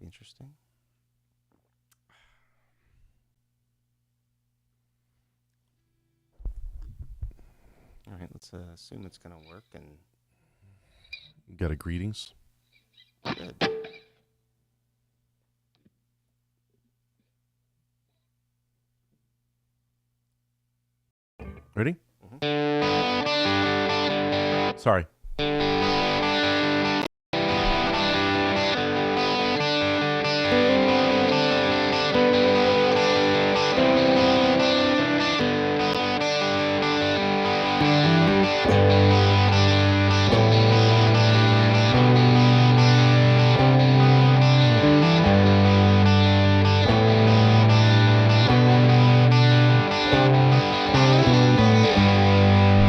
Interesting. All right, let's assume it's going to work. And got a greetings. good. Ready? Sorry.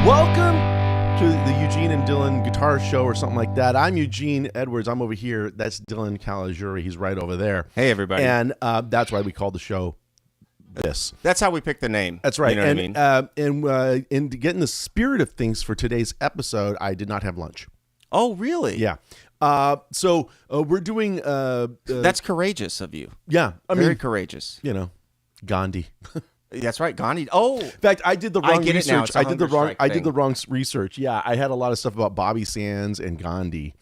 Welcome to the Eugene and Dylan guitar show or something like that. I'm Eugene Edwards. I'm over here. That's Dylan Caligiuri. He's right over there. Hey, everybody. And that's why we called the show this. That's how we picked the name. That's right. You know what I mean? And to get in the spirit of things for today's episode, I did not have lunch. Oh, really? Yeah. So we're doing... That's courageous of you. yeah. I Very mean, courageous. you know, Gandhi. That's right, Gandhi. Oh, In fact, I did the wrong get it now. research. It's a hunger strike I did thing. the wrong research. Yeah, I had a lot of stuff about Bobby Sands and Gandhi.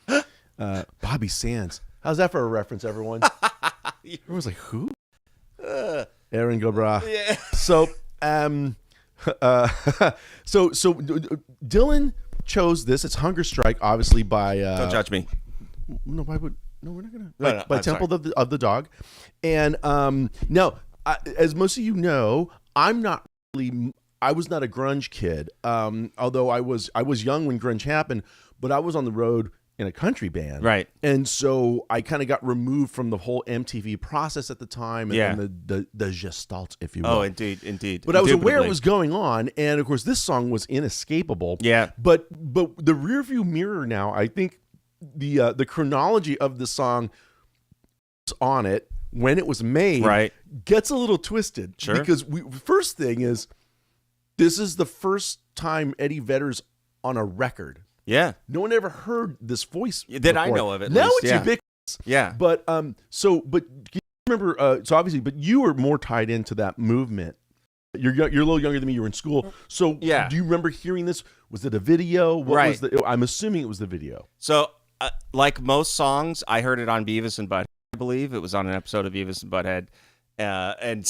Bobby Sands. How's that for a reference, everyone? Everyone's like, who? Aaron Gobra. yeah. So, Dylan chose this. It's Hunger Strike, obviously by. Don't judge me. No, why would? No, we're not gonna. No, by I'm Temple of the Dog, and now, as most of you know, I'm not really. I was not a grunge kid. Although I was young when grunge happened, but I was on the road in a country band, Right. And so I kind of got removed from the whole MTV process at the time, and, Yeah. and the gestalt, if you will. Oh, indeed. But I was aware it Indubitably. was going on, and of course, this song was inescapable. Yeah. But the rearview mirror now, I think the chronology of the song on it when it was made Right. gets a little twisted. Sure. Because first thing is, this is the first time Eddie Vedder's on a record. Yeah. No one ever heard this voice That I before. know of, at now least, it's yeah. ubiquitous. Yeah. But but do you remember? So obviously, but you were more tied into that movement. You're a little younger than me. You were in school. So Yeah. do you remember hearing this? Was it a video? What Right. was the? I'm assuming it was the video. So, like most songs, I heard it on Beavis and Butthead. I believe it was on an episode of Beavis and Butthead, and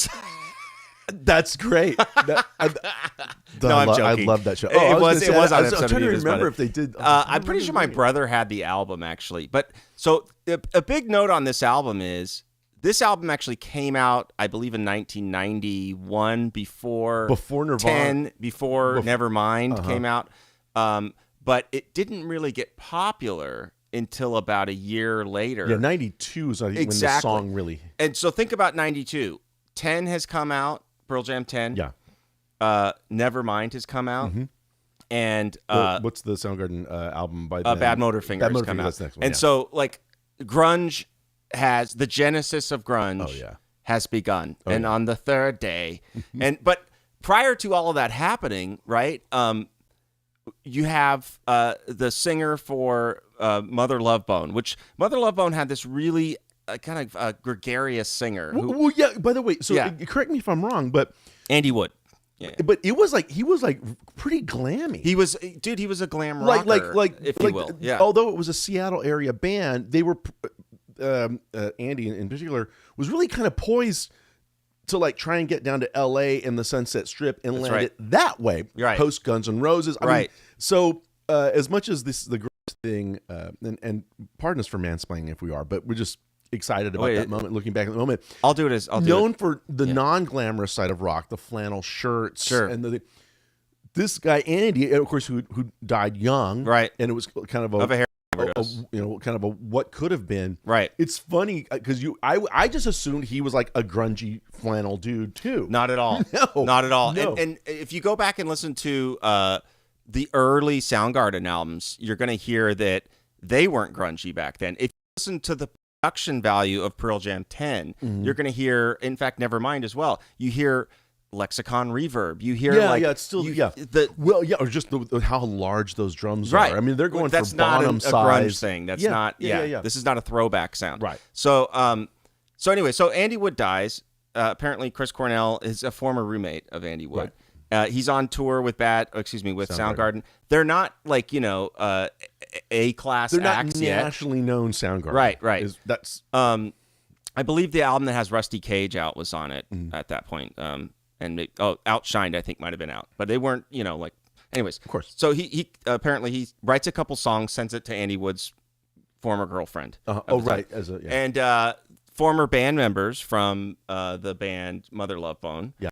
That's great. No, I'm I joking. love that show. It was on an I episode was of trying to Beavis and remember Butthead. if they did. I'm pretty sure my brother had the album actually. But so a big note on this album is this album actually came out, I believe, in 1991 before Nirvana. 10, before Nevermind came out. But it didn't really get popular until about a year later. Yeah, 92 is when the Exactly. song really. And so think about 92. 10 has come out, Pearl Jam 10. Yeah. Nevermind has come out. And What's the Soundgarden album by Bad Motorfinger Bad has Motorfinger, come out. that's the next one, And yeah. so, like, grunge has, the genesis of grunge Oh, yeah. has begun. And yeah. on the third day. But prior to all of that happening, right, you have the singer for Mother Love Bone, which Mother Love Bone had this really kind of gregarious singer. Well, yeah. By the way, so Yeah. correct me if I'm wrong, but Andy Wood. Yeah. but it was like he was like pretty glammy. He was a glam rocker, if you will. Yeah. Although it was a Seattle area band, they were Andy in particular was really kind of poised to like try and get down to L.A. in the Sunset Strip and land right. it that way. Right. Post Guns N' Roses. I mean, Right. so as much as this is the greatest thing, and pardon us for mansplaining if we are, but we're just excited about that moment. Looking back at the moment, I'll do it as known for the non-glamorous side of rock, the flannel shirts, Sure. and this guy Andy, of course, who died young, Right. And it was kind of of a hair kind of a what could have been, Right. It's funny because I just assumed he was like a grungy flannel dude too. Not at all. No. Not at all. No. And if you go back and listen to the early Soundgarden albums, you're going to hear that they weren't grungy back then. If you listen to the production value of Pearl Jam 10, you're going to hear, in fact, Nevermind as well. You hear Lexicon reverb. You hear it's still or just how large those drums right. are. I mean, they're going that's for not Bonham a size. grunge thing. That's not yeah. This is not a throwback sound. Right. So anyway, so Andy Wood dies. Apparently, Chris Cornell is a former roommate of Andy Wood. Right. He's on tour with Soundgarden. They're not like A-class acts yet. They're not nationally known Soundgarden. Right. That's I believe the album that has Rusty Cage out was on it at that point. Outshined I think might have been out, but they weren't. Anyways, of course. So he apparently he writes a couple songs, sends it to Andy Wood's former girlfriend. Right. And former band members from the band Mother Love Bone. Yeah.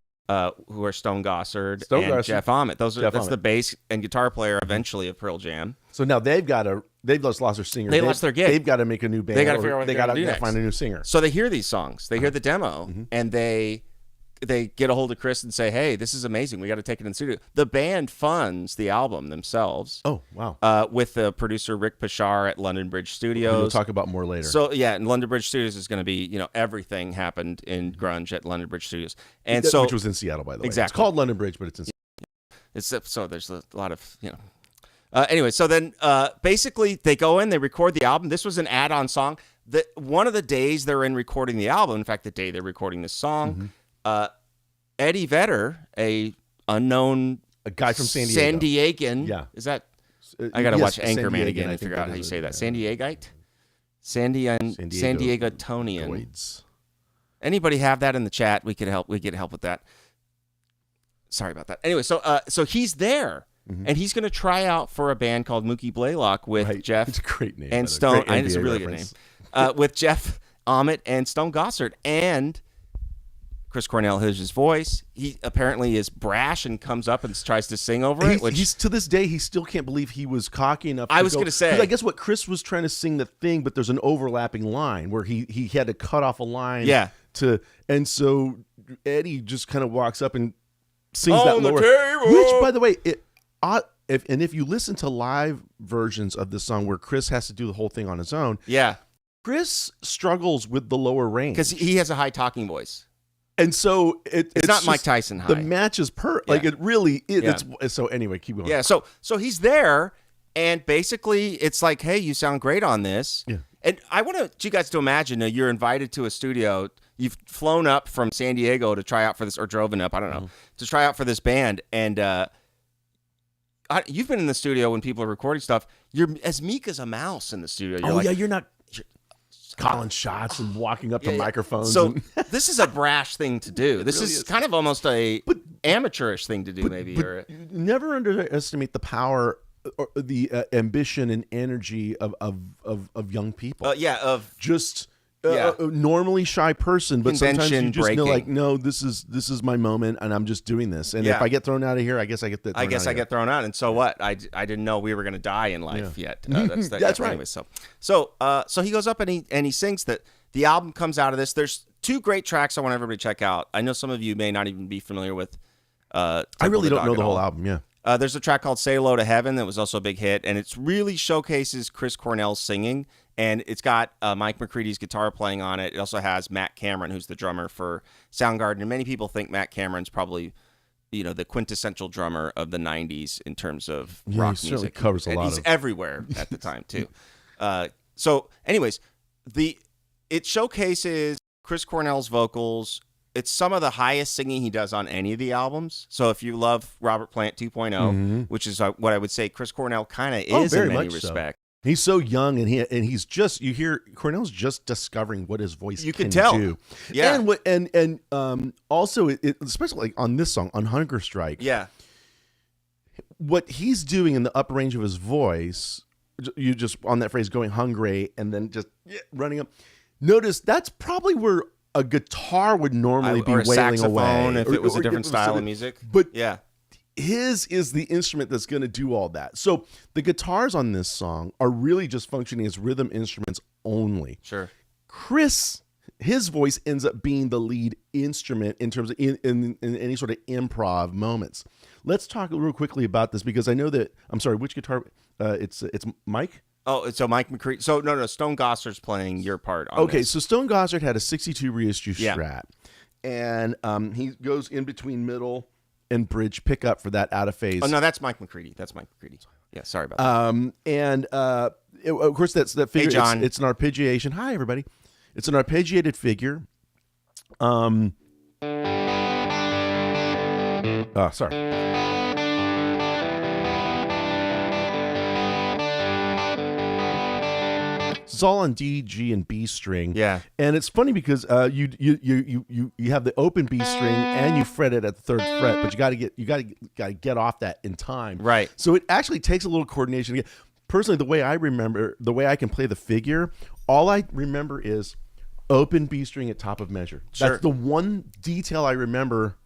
Who are Stone Gossard and Jeff Ament. That's the bass and guitar player eventually of Pearl Jam. So now they've lost their singer. They lost their gig. They've got to make a new band. They got to figure out what they got to to find a new singer. So they hear these songs. They hear the demo, and they get a hold of Chris and say, "Hey, this is amazing. We got to take it in the studio." The band funds the album themselves. Oh, wow! With the producer Rick Pashar at London Bridge Studios. We'll talk about more later. So and London Bridge Studios is going to be, everything happened in grunge at London Bridge Studios, and which was in Seattle, by the way. Exactly. It's called London Bridge, but it's in. So there's a lot of Anyway, so then basically they go in, they record the album. This was an add-on song. One of the days they're in recording the album, in fact, the day they're recording the song. Eddie Vedder, a guy from San Diego. Diegan. Is that? I got to watch Anchorman again and figure out how you say that. San Diegoite? San Diego-tonian. Anybody have that in the chat? We get help with that. Sorry about that. Anyway, so he's there. And he's going to try out for a band called Mookie Blaylock with Jeff. It's a great name. And Stone. It's a really good name. With Jeff Ament and Stone Gossard and Chris Cornell hears his voice. He apparently is brash and comes up and tries to sing over it. Which he's to this day he still can't believe he was cocky enough. I was going to say. I guess what Chris was trying to sing the thing, but there's an overlapping line where he had to cut off a line. Yeah. And so Eddie just kind of walks up and sings that lower. Table. Which, by the way, if you listen to live versions of this song where Chris has to do the whole thing on his own, Chris struggles with the lower range because he has a high talking voice. And so it's not Mike Tyson high. The match is like it really is. Yeah. So anyway, keep going. Yeah. So he's there, and basically it's like, hey, you sound great on this. Yeah. And I want you guys to imagine that you're invited to a studio. You've flown up from San Diego to try out for this, or driven up, I don't know, to try out for this band, and you've been in the studio when people are recording stuff. You're as meek as a mouse in the studio. You're you're not calling shots and walking up to microphones. So this is a brash thing to do. This really is kind of almost a amateurish thing to do, maybe. But never underestimate the power or the ambition and energy of young people. Normally shy person, but sometimes you just know, like, no, this is my moment, and I'm just doing this. And if I get thrown out of here, I guess I get get thrown out. And so what? I didn't know we were going to die in life yet. That's right. Anyway, so he goes up and he sings that the album comes out of this. There's two great tracks I want everybody to check out. I know some of you may not even be familiar with. I really don't know the whole album. Yeah. There's a track called "Say Hello to Heaven" that was also a big hit, and it really showcases Chris Cornell's singing. And it's got Mike McCready's guitar playing on it. It also has Matt Cameron, who's the drummer for Soundgarden. And many people think Matt Cameron's probably, the quintessential drummer of the '90s in terms of rock music. Certainly covers a lot. He's everywhere at the time too. So, anyways, it showcases Chris Cornell's vocals. It's some of the highest singing he does on any of the albums. So if you love Robert Plant 2.0, which is what I would say Chris Cornell kind of is in many respects. He's so young, and he's just, you hear Cornell's just discovering what his voice can tell. do. Yeah, and also especially on this song on Hunger Strike. Yeah, what he's doing in the upper range of his voice, you just on that phrase going hungry and then just running up. Notice that's probably where a guitar would normally be wailing away, if it was a different style of music. But yeah. His is the instrument that's going to do all that. So the guitars on this song are really just functioning as rhythm instruments only. Sure. Chris, his voice ends up being the lead instrument in terms of in any sort of improv moments. Let's talk real quickly about this because I know that, I'm sorry, which guitar? It's Mike? Oh, so Mike McCready. So no, Stone Gossard's playing your part on this. So Stone Gossard had a 62 reissue Strat. and he goes in between middle and bridge pickup for that out of phase. Oh no, that's Mike McCready. Yeah, sorry about that. Of course, that's that figure. Hey, John. It's an arpeggiation. Hi, everybody. It's an arpeggiated figure. Sorry. It's all on D, G, and B string. Yeah. And it's funny because you have the open B string and you fret it at the third fret, but you gotta get off that in time. Right. So it actually takes a little coordination. Personally, the way I can play the figure, all I remember is open B string at top of measure. Sure. That's the one detail I remember.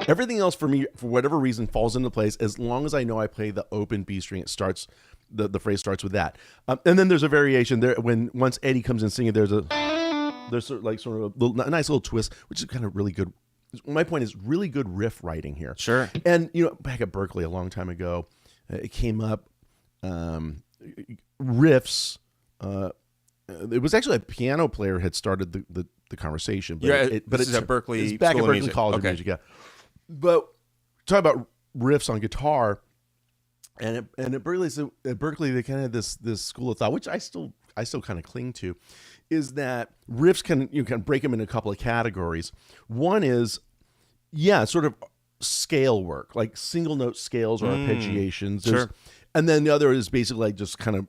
Everything else for me, for whatever reason, falls into place as long as I know I play the open B string. It starts, the phrase starts with that, and then there's a variation there. Once Eddie comes in singing, there's sort of a nice little twist, which is kind of really good. My point is really good riff writing here. Sure. And back at Berkeley a long time ago, it came up riffs. It was actually a piano player had started the conversation. But this is at Berkeley. It's back School at of Berkeley Music. College of Music. Yeah. But talk about riffs on guitar, and at Berkeley, they kind of have this school of thought, which I still kind of cling to, is that riffs can break them into a couple of categories. One is, sort of scale work, like single note scales or arpeggiations. Sure. And then the other is basically like just kind of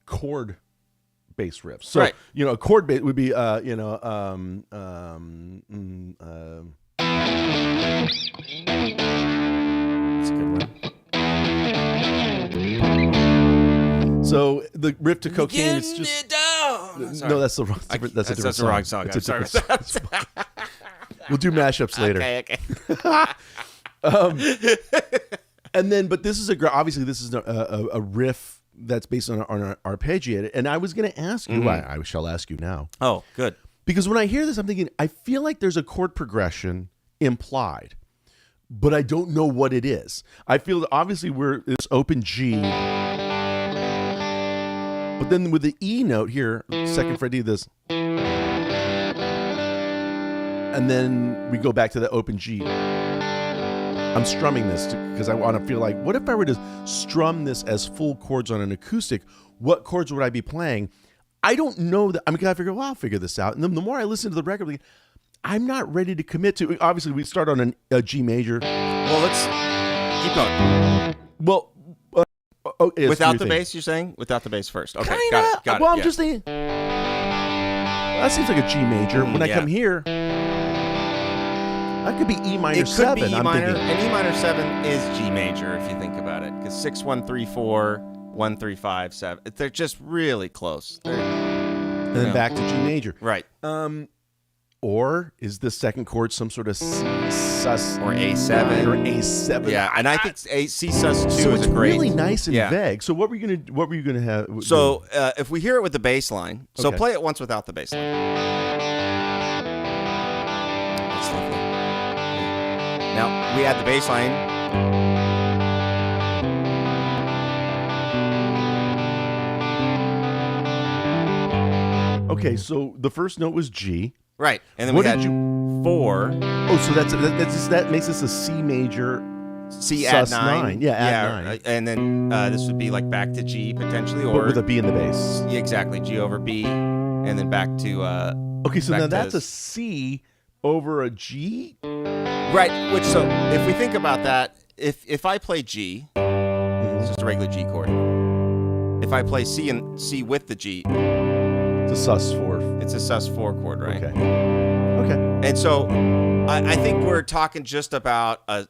chord based riffs. So right. A chord base would be That's a good one. So the riff to Cocaine is just no, that's the wrong. That's a different the wrong song. It's a I'm different sorry. song. We'll do mashups later. Okay. And then, but this is obviously this is a riff that's based on arpeggiated. And I was going to ask you. I shall ask you now. Oh, good. Because when I hear this, I'm thinking I feel like there's a chord progression implied, but I don't know what it is. I feel that obviously it's open G. But then with the E note here, second fret D, this, and then we go back to the open G. I'm strumming this because I want to feel like, what if I were to strum this as full chords on an acoustic? What chords would I be playing? I don't know that. I'm going to figure, I'll figure this out. And then the more I listen to the record, I'm not ready to commit to. Obviously, we start on a G major. Well, let's keep going. Well, without the bass, you're saying? Without the bass first. Okay, kinda, got it. Well, I'm just thinking, that seems like a G major. When I come here, that could be E minor 7. It could be E minor, thinking. and E minor 7 is G major if you think about it, because 6, 1, 3, 4, 1, 3, 5, 7. They're just really close. And then back to G major. Right. Or is the second chord some sort of C sus or A7 or A7? Yeah, and I think C sus 2 so is it's a great. really nice and vague. So what were you gonna have? So if we hear it with the bass line, so Okay. play it once without the bass line. That's lovely. Now we add the bass line. Okay, so the first note was G. Right, and then What we had did 4. Oh, so that makes this a C major. C sus add 9. Yeah, add 9. And then this would be like back to G potentially, or But with a B in the bass. Yeah, exactly, G over B, and then back to. Okay, so back now to that's a C over a G. Right. Which, so if we think about that, if I play G, it's just a regular G chord. If I play C and C with the G, It's a sus 4. it's a sus 4 chord, right? Okay. And so I think we're talking just about a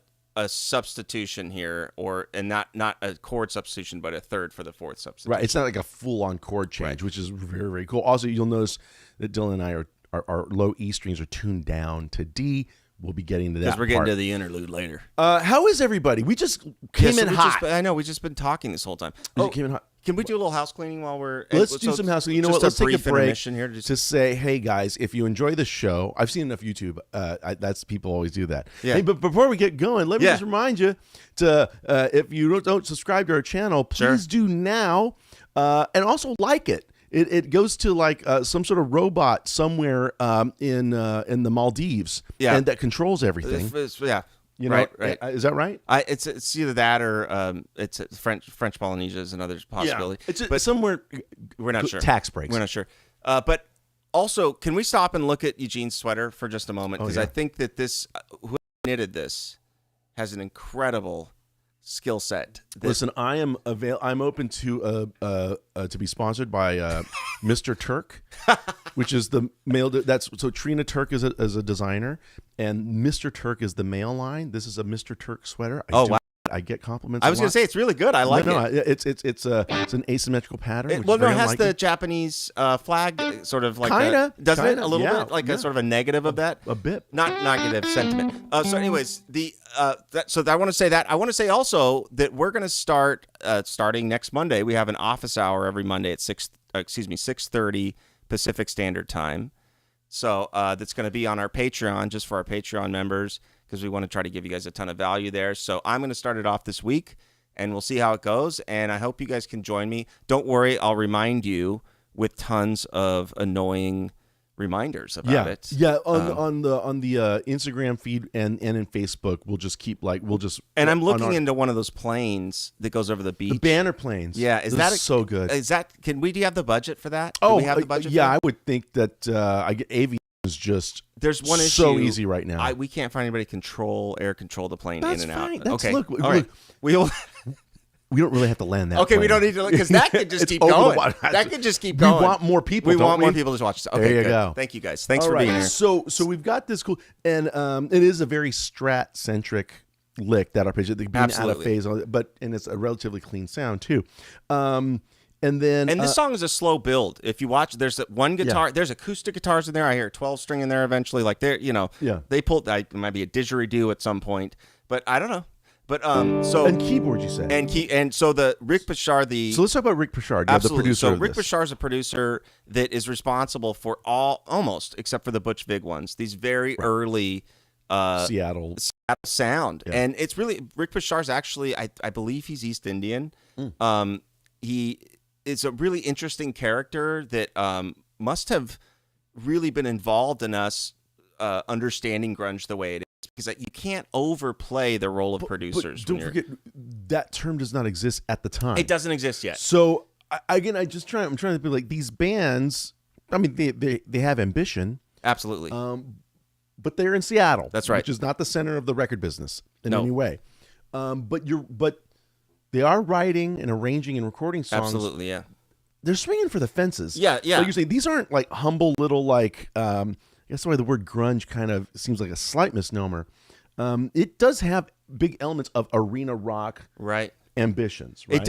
substitution here, and not a chord substitution, but a third for the fourth substitution. Right. It's not like a full-on chord change, which is very, very cool. Also, you'll notice that Dylan and I our low E strings are tuned down to D. We'll be getting to that. Because we're getting part. to the interlude later. How is everybody? We just came in hot. I know, we've just been talking this whole time. We just came in hot. Can we do a little house cleaning while we're... Let's do some house cleaning. You know what? Let's take a break here to say, hey, guys, if you enjoy the show, I've seen enough YouTube. That's people always do that. Yeah. Hey, but before we get going, let me just remind you to, if you don't subscribe to our channel, please do now. And also like it. It goes to like some sort of robot somewhere in the Maldives, and that controls everything. Yeah. You know, right. Is that right? It's either that or it's French Polynesia is another possibility. Yeah. But somewhere we're not sure. Tax breaks. We're not sure. But also, can we stop and look at Eugene's sweater for just a moment? Because I think that this who knitted this has an incredible skill set. Listen, I'm open to be sponsored by Mr. Turk, which is the male. So Trina Turk is a designer, and Mr. Turk is the male line. This is a Mr. Turk sweater. Wow. I get compliments. I was going to say it's really good. I like it. It's an asymmetrical pattern. It has the Japanese flag, sort of like doesn't it a little bit like a sort of a negative of that? A bit, not negative sentiment. So, anyways, I want to say that. I want to say also that we're going to start starting next Monday. We have an office hour every Monday at 6:30 Pacific Standard Time. So that's going to be on our Patreon, just for our Patreon members, because we want to try to give you guys a ton of value there. So I'm going to start it off this week, and we'll see how it goes. And I hope you guys can join me. Don't worry, I'll remind you with tons of annoying reminders about it. Yeah, on the Instagram feed and in Facebook, we'll just keep And I'm looking into one of those planes that goes over the beach. The banner planes. Yeah, is that so good? Do we have the budget for that? Do we have the budget? I would think that aviation is just there's one issue so easy right now. We can't find anybody to air control the plane in and out. Okay, look, all right. We don't really have to land that. Okay, plane. We don't need to, because that could just keep going. That could just keep going. We want more people. We want more people to watch this. Okay, there you good. go. Thank you guys. Thanks for being here. So we've got this cool, and it is a very Strat centric lick that our page. Being out of phase, and it's a relatively clean sound too. And this song is a slow build. If you watch, there's one guitar. Yeah. There's acoustic guitars in there. I hear a 12-string in there eventually. Like they pulled. It might be a didgeridoo at some point, but I don't know. But and keyboard, you said, and so the Rick Bashar, so let's talk about Rick Bashar, the producer. So Rick Bashar is a producer that is responsible for almost except for the Butch Vig ones, these very early Seattle sound, and it's really Rick Bashar's actually I believe he's East Indian. He is a really interesting character that must have really been involved in us understanding grunge the way it is. Because you can't overplay the role of producers. But don't forget, that term does not exist at the time. It doesn't exist yet. So I'm trying to be like, these bands. I mean, they have ambition, absolutely. But they're in Seattle. That's right, which is not the center of the record business in any way. But they are writing and arranging and recording songs. Absolutely, yeah. They're swinging for the fences. Yeah. Like you're saying, these aren't like humble little like. That's why the word grunge kind of seems like a slight misnomer. It does have big elements of arena rock ambitions, right?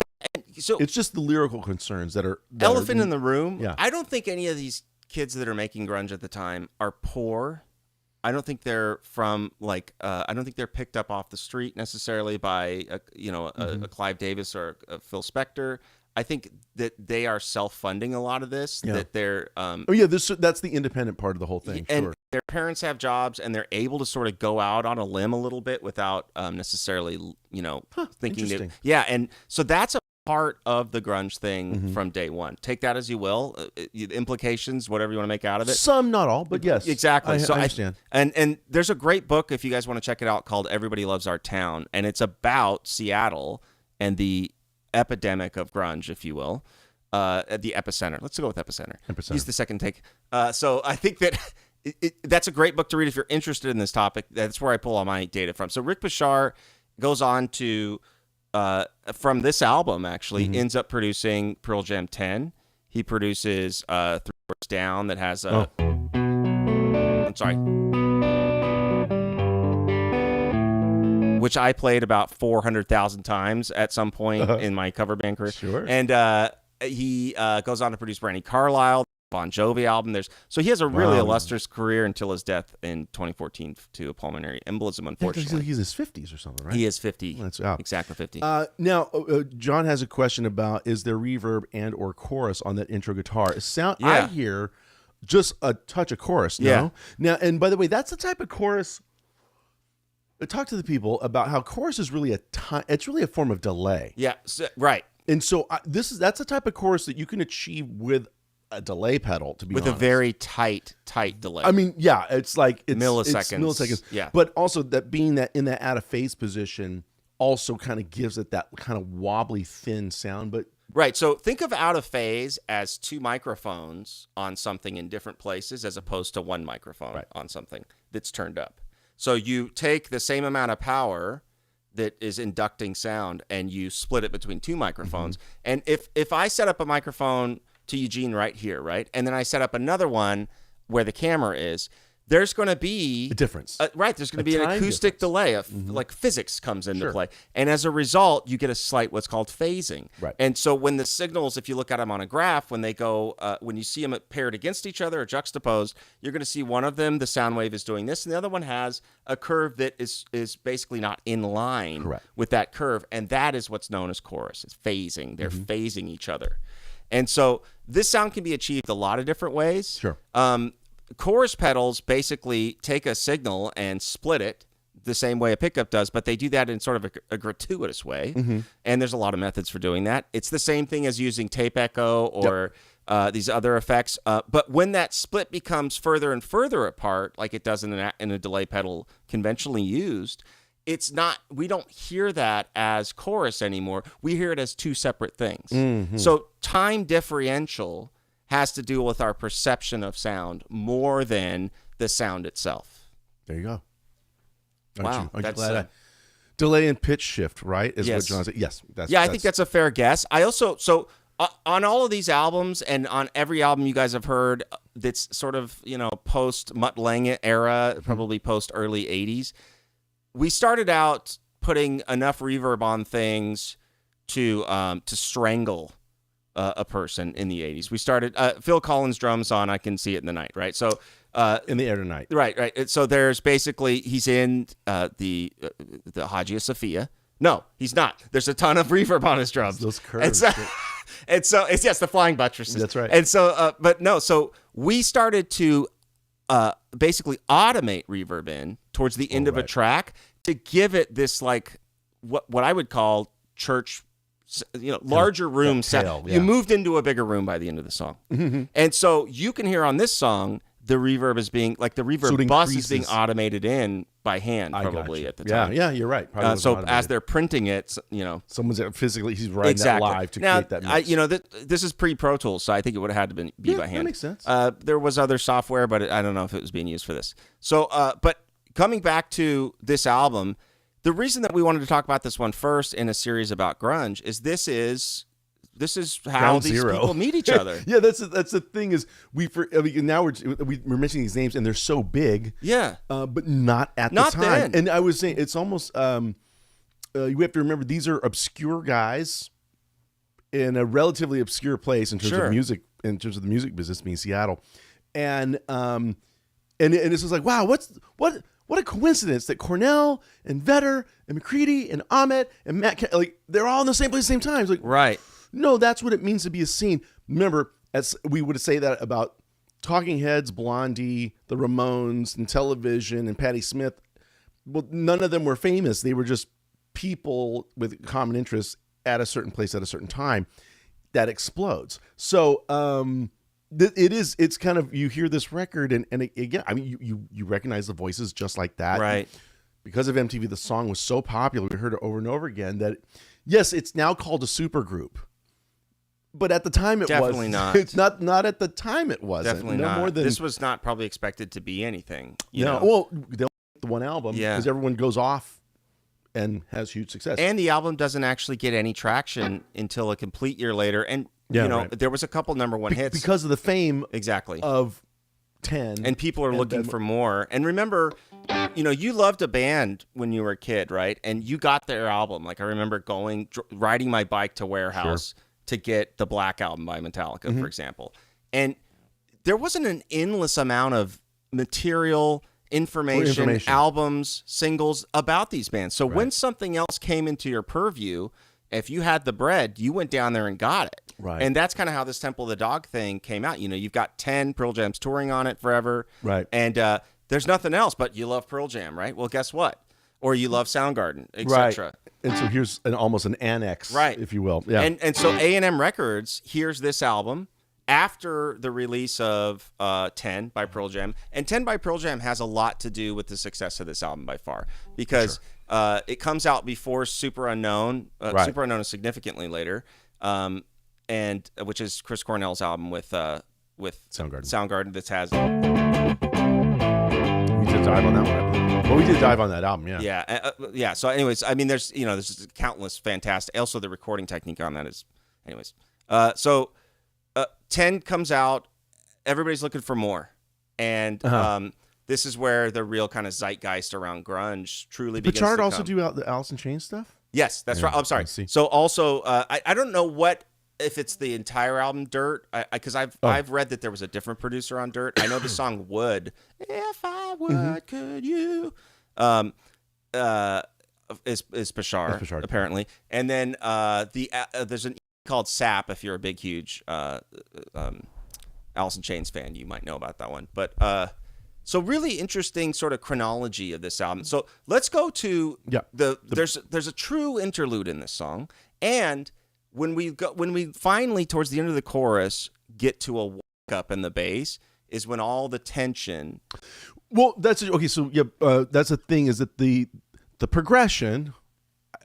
So it's just the lyrical concerns that elephant in the room. Yeah. I don't think any of these kids that are making grunge at the time are poor. I don't think they're from I don't think they're picked up off the street necessarily by a Clive Davis or a Phil Spector. I think that they are self-funding a lot of this. Yeah. That they're that's the independent part of the whole thing. And their parents have jobs, and they're able to sort of go out on a limb a little bit without necessarily thinking that. Yeah, and so that's a part of the grunge thing from day one. Take that as you will, implications, whatever you want to make out of it. Some, not all, but yes, exactly. I understand. And there's a great book if you guys want to check it out called "Everybody Loves Our Town," and it's about Seattle and the epidemic of grunge, if you will, at the epicenter. Let's go with epicenter. Use the second take. So I think that that's a great book to read if you're interested in this topic. That's where I pull all my data from. So Rick Bashar goes on to, from this album, actually, ends up producing Pearl Jam 10. He produces 3 Doors Down that has a... I'm sorry. Which I played about 400,000 times at some point in my cover band career. Sure. And he goes on to produce Brandy Carlisle, Bon Jovi album. So he has a really illustrious career until his death in 2014 to a pulmonary embolism, unfortunately. He's in his 50s or something, right? He is 50. That's out. Exactly 50. Now, John has a question about, is there reverb and or chorus on that intro guitar? I hear just a touch of chorus, no? Yeah. Now, and by the way, that's the type of chorus... Talk to the people about how chorus is really it's really a form of delay. Yeah, right. And so that's the type of chorus that you can achieve with a delay pedal, to be with honest. a very tight delay. I mean, yeah, it's like Milliseconds. Milliseconds. Yeah. But also that being that in that out of phase position also kind of gives it that kind of wobbly, thin sound. But right. So think of out of phase as two microphones on something in different places as opposed to one microphone on something that's turned up. So you take the same amount of power that is inducting sound and you split it between two microphones. And if I set up a microphone to Eugene right here, right, and then I set up another one where the camera is, there's going to be a difference. Right. There's going to be an acoustic delay. Like physics comes into play. And as a result, you get a slight what's called phasing. Right. And so when the signals, if you look at them on a graph, when they go, when you see them paired against each other or juxtaposed, you're going to see one of them, the sound wave is doing this, and the other one has a curve that is basically not in line with that curve. And that is what's known as chorus. It's phasing. They're phasing each other. And so this sound can be achieved a lot of different ways. Sure. Chorus pedals basically take a signal and split it the same way a pickup does, but they do that in sort of a gratuitous way. And there's a lot of methods for doing that. It's the same thing as using tape echo or these other effects. But when that split becomes further and further apart, like it does in a delay pedal conventionally used, it's not, we don't hear that as chorus anymore. We hear it as two separate things. So time differential has to do with our perception of sound more than the sound itself. There you go. Aren't you glad? Delay and pitch shift, right? Is what John said. Yes. I think that's a fair guess. I also, on all of these albums and on every album you guys have heard that's sort of, post Mutt Lange era, probably post early 80s, we started out putting enough reverb on things to strangle a person in the 80s. We started Phil Collins drums on I Can See It in the Night, right? So in the air tonight. Right. So there's basically he's in the Hagia Sophia. No, he's not. There's a ton of reverb on his drums. Those curves. And so it's the flying buttresses. That's right. And so so we started to basically automate reverb in towards the end of a track to give it this like what I would call church, larger room sound. You moved into a bigger room by the end of the song. And so you can hear on this song the reverb is being like the reverb bus is being automated in by hand probably at the time. Yeah, you're right. So as they're printing it, someone's physically he's writing that live to create that mix. This is pre-Pro Tools, so I think it would have had to be by hand. That makes sense. There was other software, but I don't know if it was being used for this. So, but coming back to this album, the reason that we wanted to talk about this one first in a series about grunge is this is how these people meet each other. Yeah, that's the thing is now we're mentioning these names and they're so big. Yeah, but not at the time. Then. And I was saying it's almost you have to remember these are obscure guys in a relatively obscure place in terms of music, in terms of the music business, being Seattle, and this was like, wow, what a coincidence that Cornell and Vedder and McCready and Ahmet and Matt, like they're all in the same place at the same time. It's like, right. No, that's what it means to be a scene. Remember, as we would say that about Talking Heads, Blondie, the Ramones, and Television, and Patti Smith. Well, none of them were famous. They were just people with common interests at a certain place at a certain time. That explodes. So it's kind of, you hear this record, and again, I mean, you recognize the voices just like that. Right. Because of MTV, the song was so popular, we heard it over and over again, that, yes, it's now called a supergroup. But at the time, it definitely not. It's not at the time. It wasn't. Definitely no not. More than, this was not probably expected to be anything. Well, they'll make the one album because everyone goes off and has huge success. And the album doesn't actually get any traction until a complete year later. And there was a couple number one hits because of the fame of 10. And people are looking for more. And remember, you loved a band when you were a kid, right? And you got their album. Like I remember riding my bike to Warehouse. Sure. To get the Black Album by Metallica, for example. And there wasn't an endless amount of material, information, albums, singles about these bands. So when something else came into your purview, if you had the bread, you went down there and got it. Right. And that's kind of how this Temple of the Dog thing came out. You've got 10 Pearl Jam's touring on it forever. Right. And there's nothing else, but you love Pearl Jam, right? Well, guess what? Or you love Soundgarden, etc. Right. And so here's almost an annex, if you will. Yeah. And so A&M Records hears this album after the release of 10 by Pearl Jam, and 10 by Pearl Jam has a lot to do with the success of this album by far, because it comes out before Super Unknown. Super Unknown is significantly later, and which is Chris Cornell's album with Soundgarden that has. We did dive on that one, I believe. Well, we did dive on that album, yeah. Yeah. So, anyways, I mean, there's countless fantastic. Also, the recording technique on that is, anyways. 10 comes out. Everybody's looking for more, and this is where the real kind of zeitgeist around grunge truly begins. Did Bechard to also come. do the Alice in Chains stuff? Yes, that's right. I'm sorry. So also, I don't know if it's the entire album Dirt, because I've read that there was a different producer on Dirt. I know the song Would. If I would, could you? Is Bechard, apparently. And then there's an called Sap. If you're a big, huge Alice in Chains fan, you might know about that one. But so really interesting sort of chronology of this album. So let's go to there's a true interlude in this song, and when we finally towards the end of the chorus get to a walk up in the bass is when all the tension. Well, that's okay. So that's the thing, is that the progression,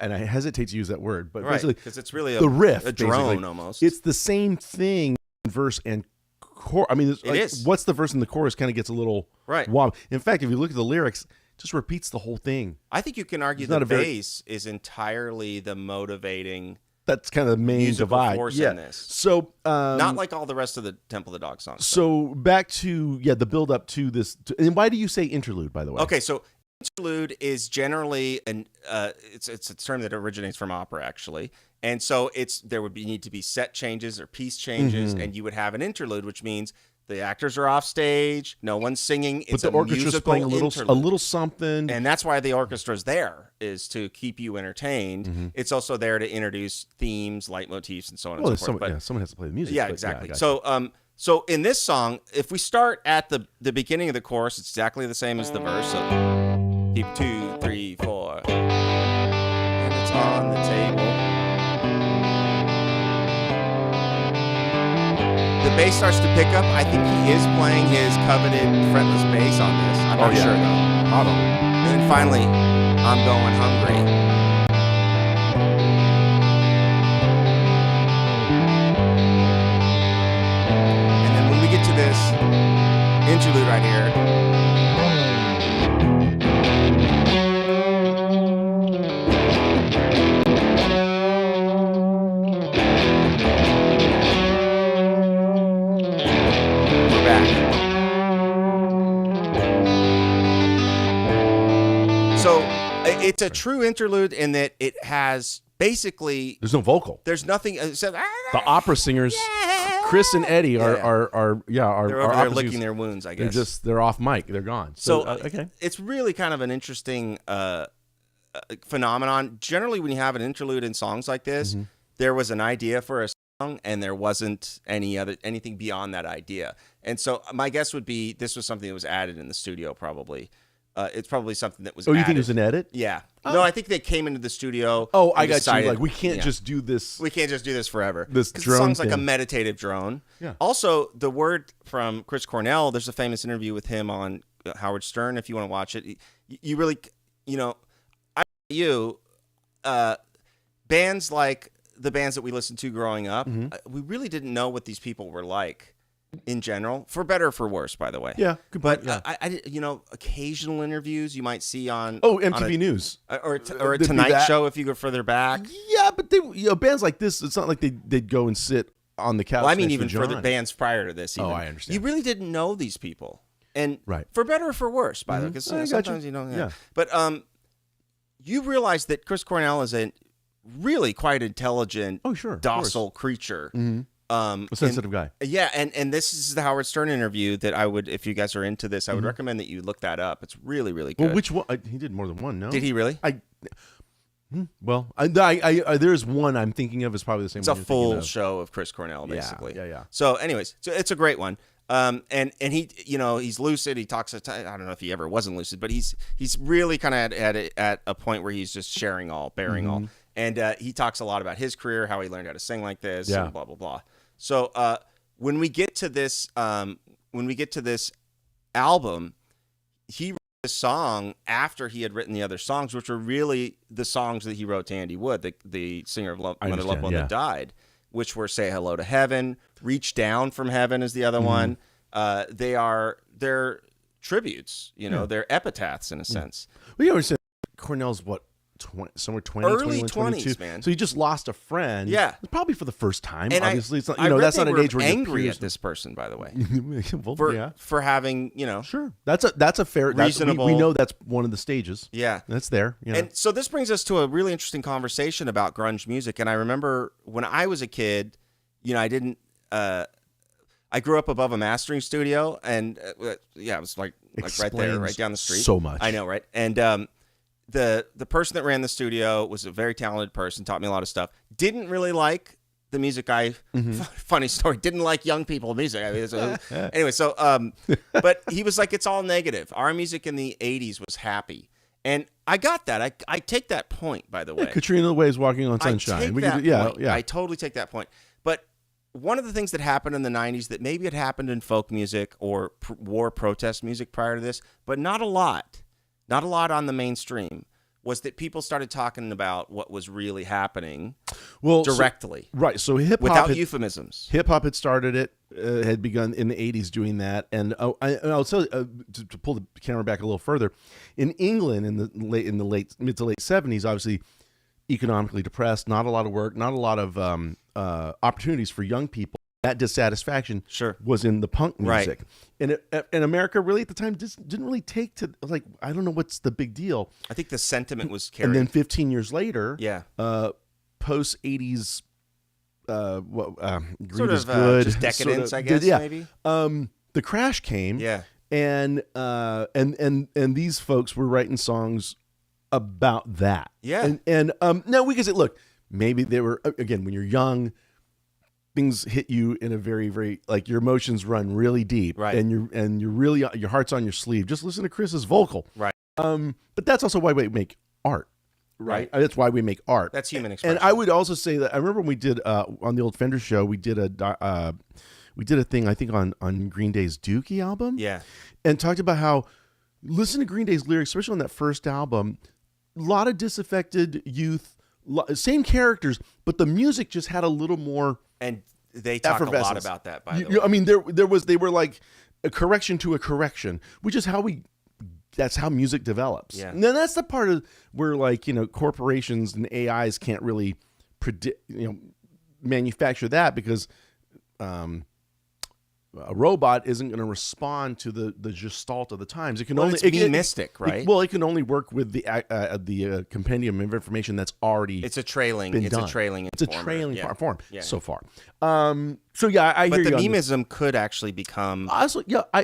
and I hesitate to use that word, but basically because it's really the riff, a drone almost. It's the same thing in verse and chorus. I mean, what's the verse and the chorus kind of gets a little wobbly. In fact, if you look at the lyrics, it just repeats the whole thing. I think you can argue the bass is entirely the motivating. That's kind of the main divide. Force in this. So not like all the rest of the Temple of the Dog songs. So back to the build up to this. And why do you say interlude, by the way? Okay, so interlude is generally it's a term that originates from opera, actually, and so there would need to be set changes or piece changes, and you would have an interlude, which means the actors are off stage, no one's singing. It's but the orchestra's playing a little something, and that's why the orchestra's there, is to keep you entertained. It's also there to introduce themes, leitmotifs, and so on and so forth. Someone has to play the music. Yeah, exactly. So in this song, if we start at the beginning of the chorus, it's exactly the same as the verse. So keep 2, 3, 4, and it's on the table. The bass starts to pick up. I think he is playing his coveted fretless bass on this. I'm not sure though. I don't know. And then finally, I'm going hungry. And then when we get to this interlude right here. It's a true interlude in that it has basically. There's no vocal. There's nothing. The opera singers, Chris and Eddie, are over there licking singers. Their wounds. I guess they're off mic. They're gone. So it's really kind of an interesting phenomenon. Generally, when you have an interlude in songs like this, there was an idea for a song, and there wasn't anything beyond that idea. And so my guess would be this was something that was added in the studio, probably. It's probably something that was. Oh, you added. think it was an edit? Yeah. Oh. No, I think they came into the studio. Oh, I got you. Like we can't just do this. We can't just do this forever. This drone the song's thing. like a meditative drone. Yeah. Also, the word from Chris Cornell. There's a famous interview with him on Howard Stern. If you want to watch it, you really, bands like the bands that we listened to growing up, we really didn't know what these people were like. In general, for better or for worse, by the way. Yeah, good point. But I occasional interviews you might see on MTV News or a Tonight Show if you go further back. Yeah, but bands like this, it's not like they'd go and sit on the couch. Well, I mean, even for the bands prior to this. Even, I understand. You really didn't know these people, and for better or for worse, by the way, because sometimes you don't. Yeah. But you realize that Chris Cornell is a really quite intelligent, docile creature. A sensitive guy. Yeah, and this is the Howard Stern interview that I would, if you guys are into this, I would recommend that you look that up. It's really, really good. Well, which one? He did more than one, no? Did he really? There's one I'm thinking of is probably the same one. It's a full show of Chris Cornell, basically. Yeah. So anyways, it's a great one. And he, he's lucid. He talks, I don't know if he ever wasn't lucid, but he's really kind of at a point where he's just sharing all, bearing all. And he talks a lot about his career, how he learned how to sing like this, and blah, blah, blah. So when we get to this album, he wrote a song after he had written the other songs, which were really the songs that he wrote to Andy Wood, the singer of Mother Love Bone that died, which were "Say Hello to Heaven," "Reach Down from Heaven" is the other one. They're tributes, they're epitaphs in a sense. Well, you understand, Cornell's what? Somewhere 20, early 21, 20s, 22. man. So he just lost a friend. Yeah, probably for the first time. And obviously, it's not. I read that's they not an were age where angry you're at this person, by the way, well, for having Sure, that's a fair, reasonable. We know that's one of the stages. Yeah, that's there. And so this brings us to a really interesting conversation about grunge music. And I remember when I was a kid, I didn't. I grew up above a mastering studio, and it was like right there, right down the street. So much, I know, right? And the person that ran the studio was a very talented person, taught me a lot of stuff. Didn't really like the music. Funny story, didn't like young people music. I mean, anyway, so but he was like, it's all negative. Our music in the 80s was happy. And I got that. I take that point, by the way. Katrina the Way is Walking on Sunshine. I totally take that point. But one of the things that happened in the 90s that maybe had happened in folk music or war protest music prior to this, but not a lot on the mainstream, was that people started talking about what was really happening directly. So hip-hop without euphemisms. Hip-hop had started it, had begun in the 80s doing that. And I'll tell you, to pull the camera back a little further, in England in the mid to late 70s, obviously economically depressed, not a lot of work, not a lot of opportunities for young people. That dissatisfaction was in the punk music. Right. And America really at the time didn't really take to, like, I don't know what's the big deal. I think the sentiment was carried. And then 15 years later, post 80s, sort of good, just decadence, I guess, maybe. The crash came. Yeah. And these folks were writing songs about that. Yeah. And now we can say, look, maybe they were, again, when you're young, things hit you in a very, very, like, your emotions run really deep, right? And you're really, your heart's on your sleeve. Just listen to Chris's vocal, right? But that's also why we make art, right? That's why we make art. That's human expression. And I would also say that I remember when we did on the old Fender show, we did a thing, I think, on Green Day's Dookie album, and talked about how, listen to Green Day's lyrics, especially on that first album, a lot of disaffected youth, same characters, but the music just had a little more. And they talk a lot about that, by the way. I mean, they were like a correction to a correction, which is that's how music develops. Yeah. And then that's the part of where, like, corporations and AIs can't really predict, manufacture that, because a robot isn't going to respond to the gestalt of the times. It can only be mystic, right? It can only work with the compendium of information that's already. It's a trailing form so far. I hear you. But the memeism could actually become.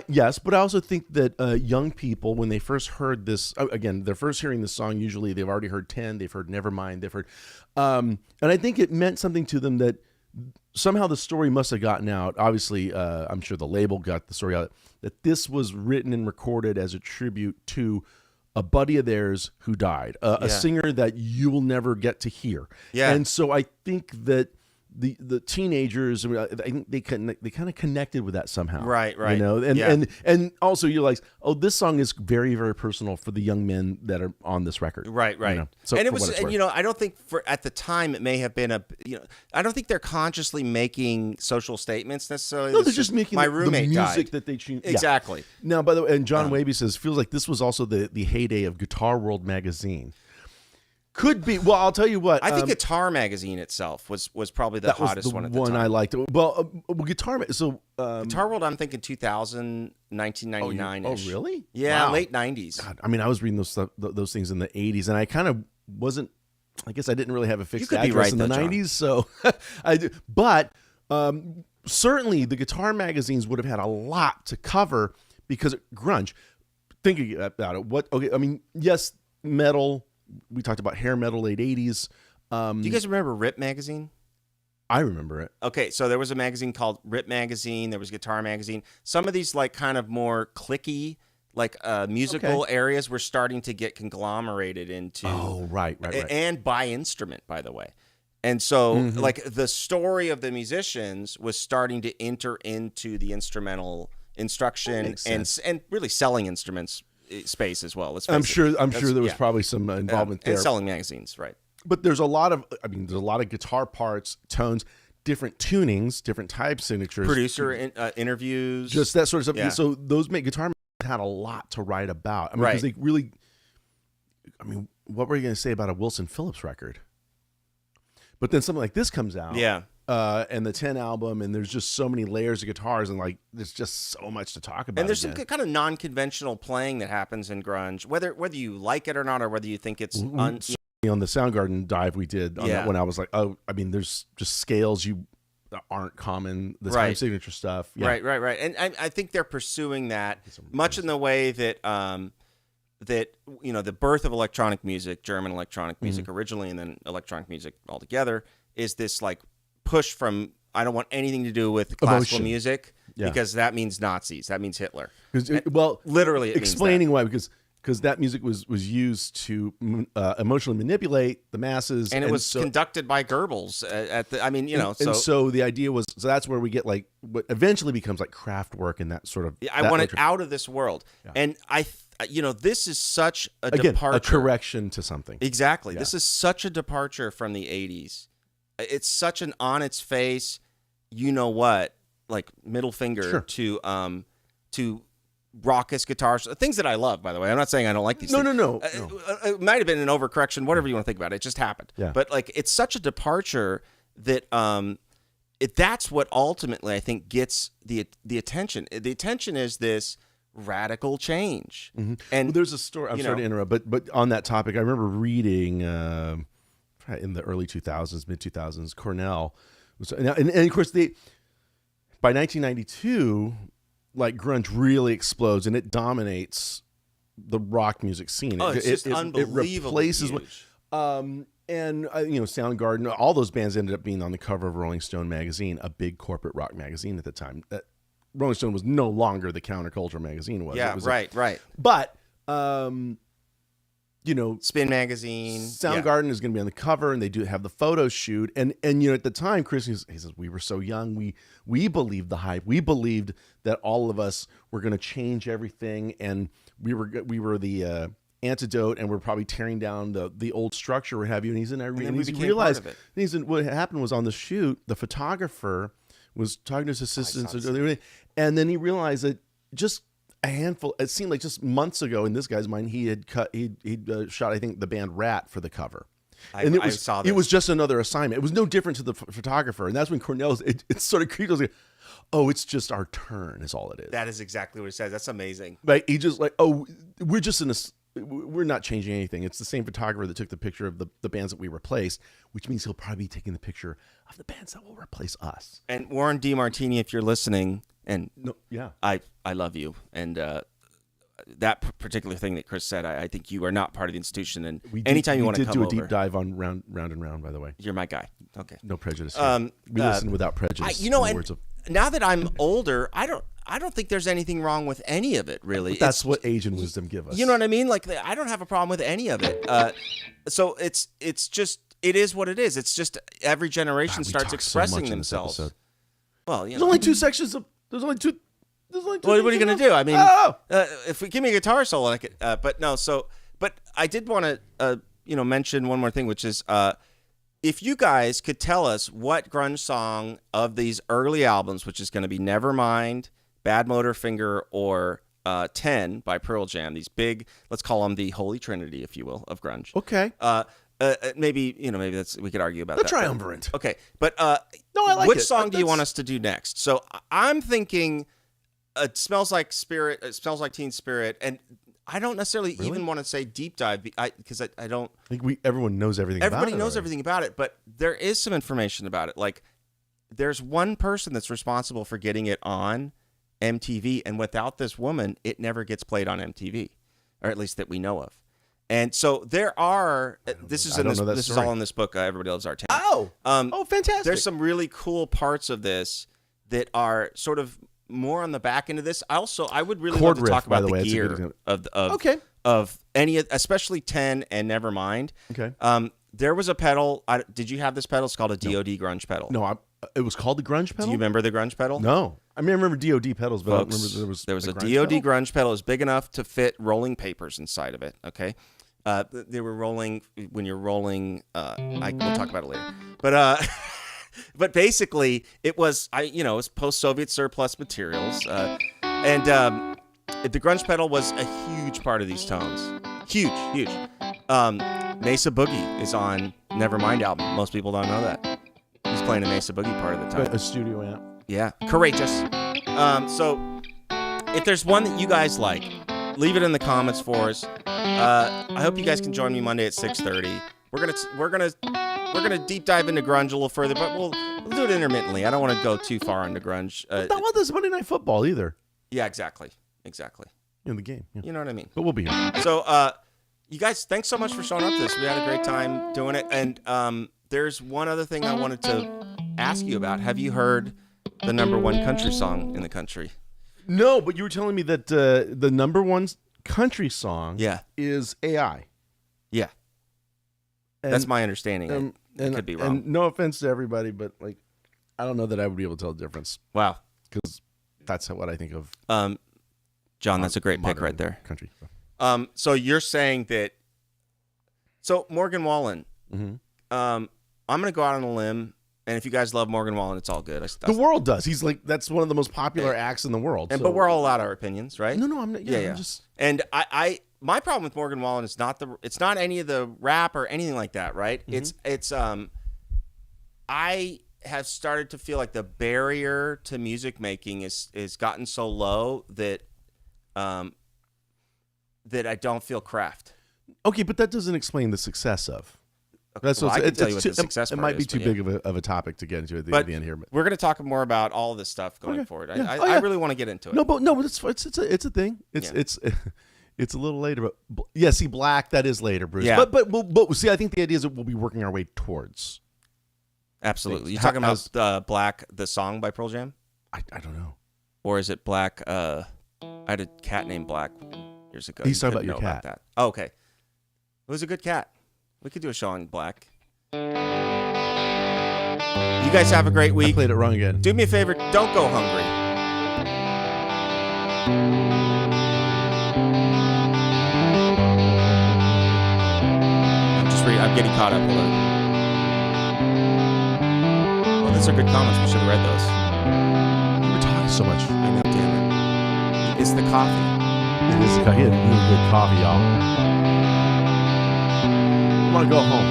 Yes, but I also think that young people, when they first heard this, again, they're first hearing this song. Usually, they've already heard 10. They've heard Nevermind. They've heard, and I think it meant something to them that. Somehow the story must have gotten out. Obviously, I'm sure the label got the story out, that this was written and recorded as a tribute to a buddy of theirs who died, a singer that you will never get to hear. Yeah. And so I think that the teenagers, I think they kind of connected with that somehow. Right. And also you're like, oh, this song is very, very personal for the young men that are on this record. Right. So, and it was, I don't think at the time it may have been I don't think they're consciously making social statements necessarily. No, they're just making my roommate the music died. that they choose. Exactly. Yeah. Now, by the way, and John Waby says, feels like this was also the heyday of Guitar World magazine. Could be. Well, I'll tell you what. I think Guitar Magazine itself was probably the hottest one at the time. One I liked. Well, Guitar. So Guitar World, I'm thinking 2000, 1999-ish. Oh, really? Yeah, wow. Late 90s. God, I mean, I was reading those things in the 80s, and I kind of wasn't. I guess I didn't really have a fixed address in the 90s, so I do. But certainly, the guitar magazines would have had a lot to cover because grunge. Thinking about it, I mean, yes, metal. We talked about hair metal, late 80s. Do you guys remember Rip Magazine? I remember it. Okay, so there was a magazine called Rip Magazine. There was Guitar Magazine. Some of these, like, kind of more clicky, like, musical areas were starting to get conglomerated into. Oh, right. And by instrument, by the way. And so, like, the story of the musicians was starting to enter into the instrumental instruction and really selling instruments space as well. Let's face it. I'm sure there was probably some involvement there. And selling magazines, right? But there's a lot of guitar parts, tones, different tunings, different type signatures, Producer interviews, just that sort of stuff. Yeah. So those guitar had a lot to write about. I mean, because they really. I mean, what were you going to say about a Wilson Phillips record? But then something like this comes out, and the 10 album, and there's just so many layers of guitars, and like there's just so much to talk about. And there's some kind of non-conventional playing that happens in grunge, whether you like it or not, or whether you think it's on the Soundgarden dive we did on that one. I was like, oh, I mean, there's just scales that aren't common, the time signature stuff, right. And I think they're pursuing that much in the way that that the birth of electronic music, German electronic music originally, and then electronic music altogether, is this like push from I don't want anything to do with classical music because that means Nazis, that means Hitler. Well, literally, it explaining means that. why because that music was used to emotionally manipulate the masses, and it was conducted by Goebbels at the. I mean, so the idea was that's where we get like what eventually becomes like Kraftwerk and that sort of. I want it out of this world, and this is such a departure. A correction to something. Exactly. Yeah. This is such a departure from the 80s. It's such an on its face, like middle finger to raucous guitars, things that I love, by the way. I'm not saying I don't like these things. No. It might have been an overcorrection, whatever you want to think about it. It just happened. Yeah. But like it's such a departure that that's what ultimately I think gets the attention. The attention is this radical change. And there's a story. I'm sorry to interrupt, but on that topic, I remember reading in the early 2000s, mid 2000s, Cornell was, and of course by 1992, like grunge really explodes and it dominates the rock music scene. It's just unbelievably it replaces huge. And Soundgarden, all those bands ended up being on the cover of Rolling Stone magazine, a big corporate rock magazine at the time. Rolling Stone was no longer the counterculture magazine it was. Yeah, it was right. But, Spin Magazine. Soundgarden is going to be on the cover, and they do have the photo shoot. And at the time, Chris, he says, we were so young. We believed the hype. We believed that all of us were going to change everything, and we were the antidote, and we're probably tearing down the old structure, what have you. And he realized, what happened was on the shoot, the photographer was talking to his assistants, and then he realized that just a handful. It seemed like just months ago in this guy's mind, he'd shot, I think, the band Rat for the cover. And I saw this. It was just another assignment. It was no different to the photographer, and that's when Cornell's. It sort of creeped. I was like, oh, it's just our turn, is all it is. That is exactly what he says. That's amazing. Like he just we're just in this. We're not changing anything. It's the same photographer that took the picture of the bands that we replaced, which means he'll probably be taking the picture of the bands that will replace us. And Warren DeMartini, if you're listening, and I love you. And that particular thing that Chris said, I think you are not part of the institution. And anytime you want to come over, we did do a deep dive on round and round. By the way, you're my guy. Okay, no prejudice. We listen without prejudice. Now that I'm older, I don't think there's anything wrong with any of it, really. But that's what age and wisdom give us. You know what I mean? Like, I don't have a problem with any of it. So it's just, it is what it is. It's just every generation starts expressing themselves. Well, there's only two sections of. There's only two. What are you going to do? I mean, if we give me a guitar solo, I could. But no. So, but I did want to, mention one more thing, which is, if you guys could tell us what grunge song of these early albums, which is going to be Nevermind, Bad Motorfinger, or 10 by Pearl Jam, these big, let's call them the Holy Trinity, if you will, of grunge. Okay. Maybe that's, we could argue about that. The triumvirate. Okay. But no, I like which it. song do you want us to do next? So I'm thinking Smells Like Teen Spirit, and I don't necessarily even want to say deep dive because I don't. I think everyone knows everything about it. Everybody knows everything about it, but there is some information about it. Like, there's one person that's responsible for getting it on MTV, and without this woman, it never gets played on MTV, or at least that we know of. And so there are. This is all in this book. Everybody Loves Our Town. Oh, fantastic! There's some really cool parts of this that are sort of more on the back end of this. I would really love to talk about the gear of any, especially 10 and Nevermind. Okay. There was a pedal. Did you have this pedal? It's called a DoD grunge pedal. No, it was called the grunge pedal? Do you remember the grunge pedal? No. I mean, I remember DoD pedals, but Folks, I don't remember there was the a grunge DoD pedal? grunge pedal. It was big enough to fit rolling papers inside of it. Okay, they were rolling when you're rolling. We'll talk about it later. But but basically, it was it was post-Soviet surplus materials, and the grunge pedal was a huge part of these tones. Huge. Mesa Boogie is on Nevermind album. Most people don't know that. He's playing a Mesa Boogie part of the time. A studio amp. Yeah, courageous. So if there's one that you guys like, leave it in the comments for us. I hope you guys can join me Monday at 6:30. We're gonna deep dive into grunge a little further, but we'll do it intermittently. I don't want to go too far into grunge. Not about this Monday Night Football either. Yeah, exactly. In the game. Yeah. You know what I mean? But we'll be here. So, you guys, thanks so much for showing up to this. We had a great time doing it. And there's one other thing I wanted to ask you about. Have you heard the #1 country song in the country? No, but you were telling me that the #1 country song is AI. Yeah. That's my understanding. It could be wrong. And no offense to everybody, but like, I don't know that I would be able to tell the difference. Wow. Because that's what I think of. John, that's a great pick right there. Country. So you're saying that. So Morgan Wallen. Mm-hmm. I'm gonna go out on a limb, and if you guys love Morgan Wallen, it's all good. The world does. He's like that's one of the most popular acts in the world. But we're all allowed our opinions, right? No, I'm not. Yeah. I'm just. And I my problem with Morgan Wallen is not any of the rap or anything like that, right? Mm-hmm. It's I have started to feel like the barrier to music making is gotten so low that that I don't feel craft. Okay, but that doesn't explain the success of. That's well, I can tell you what the success it part might be is, too big of a topic to get into at the end here. But we're going to talk more about all this stuff going forward. Yeah. I really want to get into it. No, but it's a thing. It's a little later, but yeah. See, Black that is later, Bruce. Yeah. But see, I think the idea is that we'll be working our way towards. Absolutely. You talking about Black, the song by Pearl Jam? I don't know. Or is it Black? I had a cat named Black years ago. He's talking about your cat. That. Oh, okay. It was a good cat. We could do a show on Black. You guys have a great week. I played it wrong again. Do me a favor. Don't go hungry. I'm getting caught up. Hold on. Well, those are good comments. We should have read those. We're talking so much. I know, damn it. It's the coffee. It is the coffee. You had good coffee, y'all. I want to go home.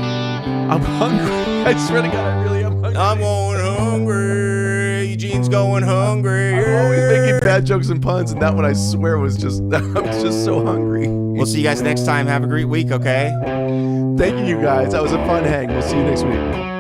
I'm hungry. I swear to God, I really am hungry. I'm going hungry. Eugene's going hungry. I'm always making bad jokes and puns, and that one I swear was just, I'm just so hungry. We'll see you guys next time. Have a great week, okay? Thank you, guys. That was a fun hang. We'll see you next week.